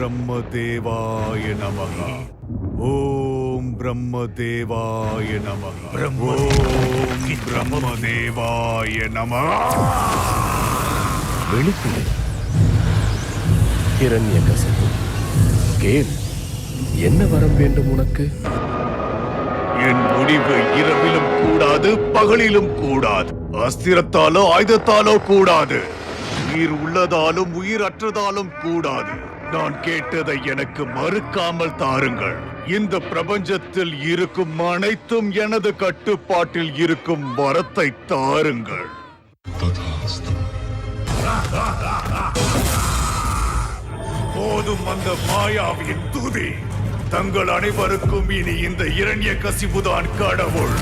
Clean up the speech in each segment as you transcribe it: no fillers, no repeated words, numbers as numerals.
பிரம்மதேவாய நமः. ஓம் பிரம்மதேவாய நமः. ஓம் பிரம்மதேவாய நமः. வெளிப்படை ஹிரண்யகசிபு, கேள், என்ன வரம் வேண்டும் உனக்கு? என் முடிவு இரவிலும் கூடாது, பகலிலும் கூடாது. அஸ்திரத்தாலோ ஆயுதத்தாலோ கூடாது. உயிர் உள்ளதாலும் உயிர் அற்றதாலும் கூடாது. நான் கேட்டதை எனக்கு மறுக்காமல் தாருங்கள். இந்த பிரபஞ்சத்தில் இருக்கும் அனைத்தும் எனது கட்டுப்பாட்டில் இருக்கும் வரத்தை தாருங்கள். போதும் அந்த மாயாவின் துதி. தங்கள் அனைவருக்கும் இனி இந்த இரண்யகசிபுதான் கடவுள்.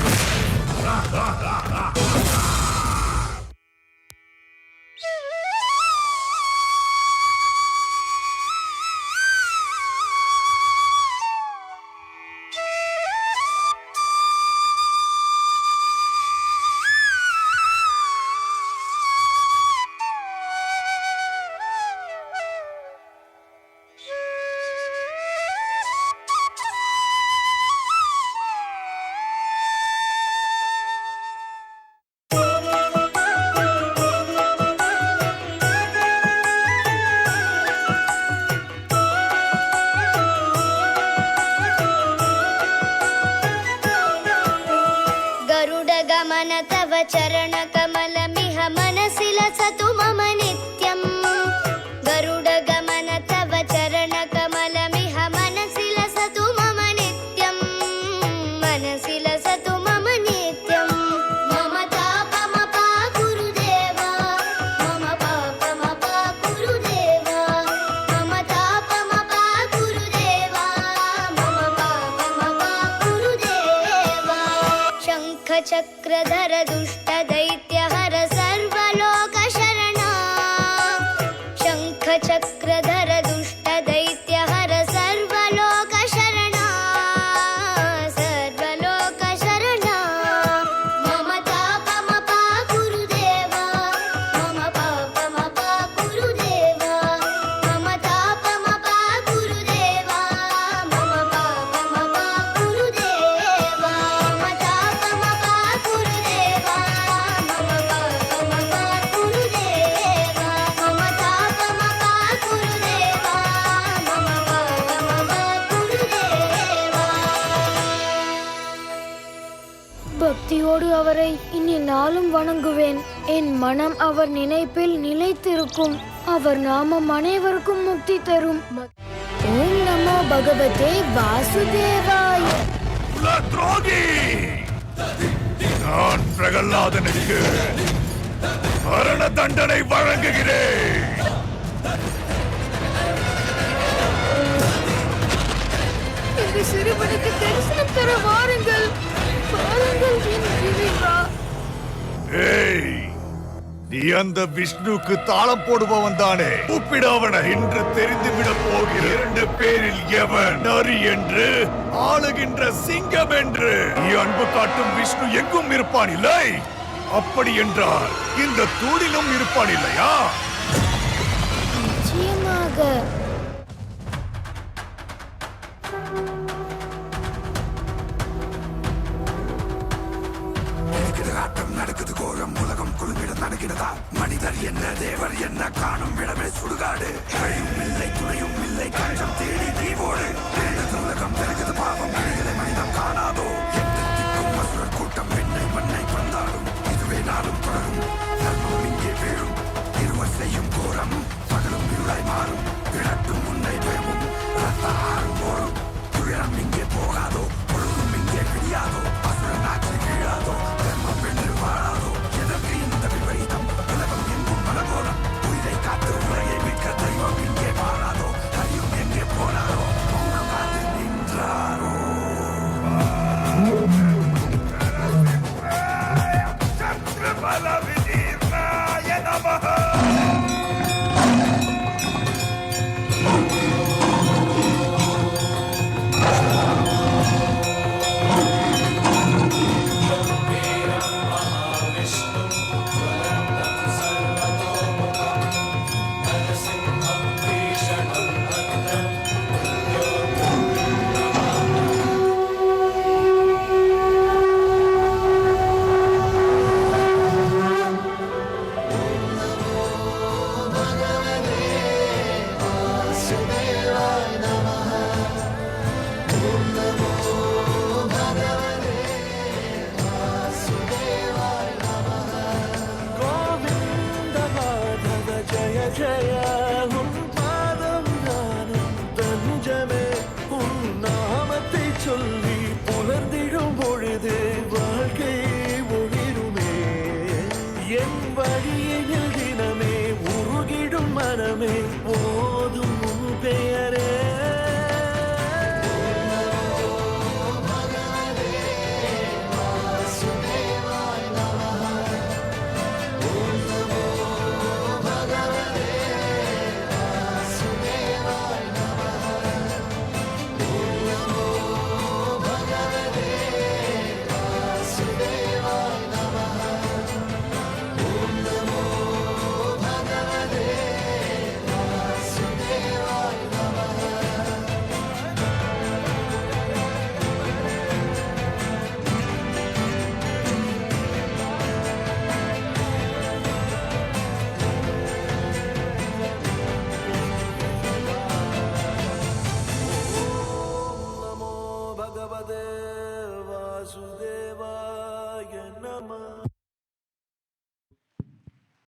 गमन तव चरण कमलमिह मनसि लसतु मम नित्यम्. गरुड गमन तव चरण कमलमिह मनसि लसतु मम नित्यम्. मनसि लसतु मम नित्यम्. मम तापमपा गुरुदेवा, मम पापमपा गुरुदेवा. मम तापमपा गुरुदेवा, मम पापमपा गुरुदेवा. शङ्ख चक्रधर दुष्ट दैत्यहर सर्वलोक शरणा. शङ्ख चक्रधर दुष्ट दैत्यहर सर्वलोक शरणा. सर्वलोक शरणा. मम तापमपा गुरुदेवा, मम पापमपा गुरुदेवा. मम तापमपा गुरुदेवा, मम पापमपा गुरुदेवा. मम तापमपा गुरुदेवा, मम पापमपा गुरुदेवा. मम तापमपा गुरुदेवा, मम पापमपा गुरुदेवा. பக்தியோடு அவரை இனி நாளும் வணங்குவேன். என் மனம் அவர் நினைப்பில் நிலைத்திருக்கும். அவர் நாமம் அனைவருக்கும் முக்தி தரும். ஓம் நமோ பகவதே வாசுதேவாய. துரோகி! நான் பிரகலாதனுக்கு மரண தண்டனை வழங்குகிறேன். இந்த சிறுவனுக்கு தரிசனம் தர வாருங்கள். வாருங்கள் என் இறைவா. ஏய், நீ அந்த விஷ்ணுக்கு தாளம் போடுபவன் தானே? கூப்பிட அவனை. இன்று தெரிந்துவிடப் போகிற 2 பேரில் எவன் நரி என்று, ஆளுகின்ற சிங்கம் என்று. நீ அன்பு காட்டும் விஷ்ணு எங்கும் இருப்பான் இல்லை? அப்படி என்றால் இந்த தூணிலும் இருப்பான் இல்லையா? நிச்சயமாக. நடக்குது கோரம், உலகம் குழுங்கிட நடக்கிறதா? மனிதர் என்ன தேவர் என்ன காணும் இடமே சுடுகாடு. வழியும் இல்லை துணையும் இல்லை, கஞ்சம் தேடி தீவோடு. உலகம் பெருகுது பாவம், மனிதனை மனிதம் காணாதோ. எந்தத்திற்கும் அசுரர் கூட்டம் வெண்ணை மண்ணை பந்தாடும். இதுவே நாளும் தொடரும், தர்மம் இங்கே வீழும். இருவர் செய்யும் கோரம் பகலும் இருளாய் மாறும். விளட்டும் உன்னை பயமும் ரத்த ஆறும் ஓடும். துயரம் இங்கே போகாதோ, பொழுதும் இங்கே விடியாதோ. அசுரன் ஆட்சி வீழாதோ, தர்மம் வென்று வாழாதோ. எதற்கு இந்த விபரீதம்? உலகம் எங்கும் மனகோலம். உயிரை காத்து உலகை மிக்க தெய்வம் இங்கே வாழாதோ. அறியும் எங்கே போனாரோ, மௌனம் காத்து நின்றாரோ. ஜெயா உன் பாதம் நானும் தஞ்சமே உன் நாமத்தை சொல்லி புலர்ந்திடும் பொழுது வாழ்க்கை ஒளிருமே என் வழியினில் தினமே உருகிடும் மனமே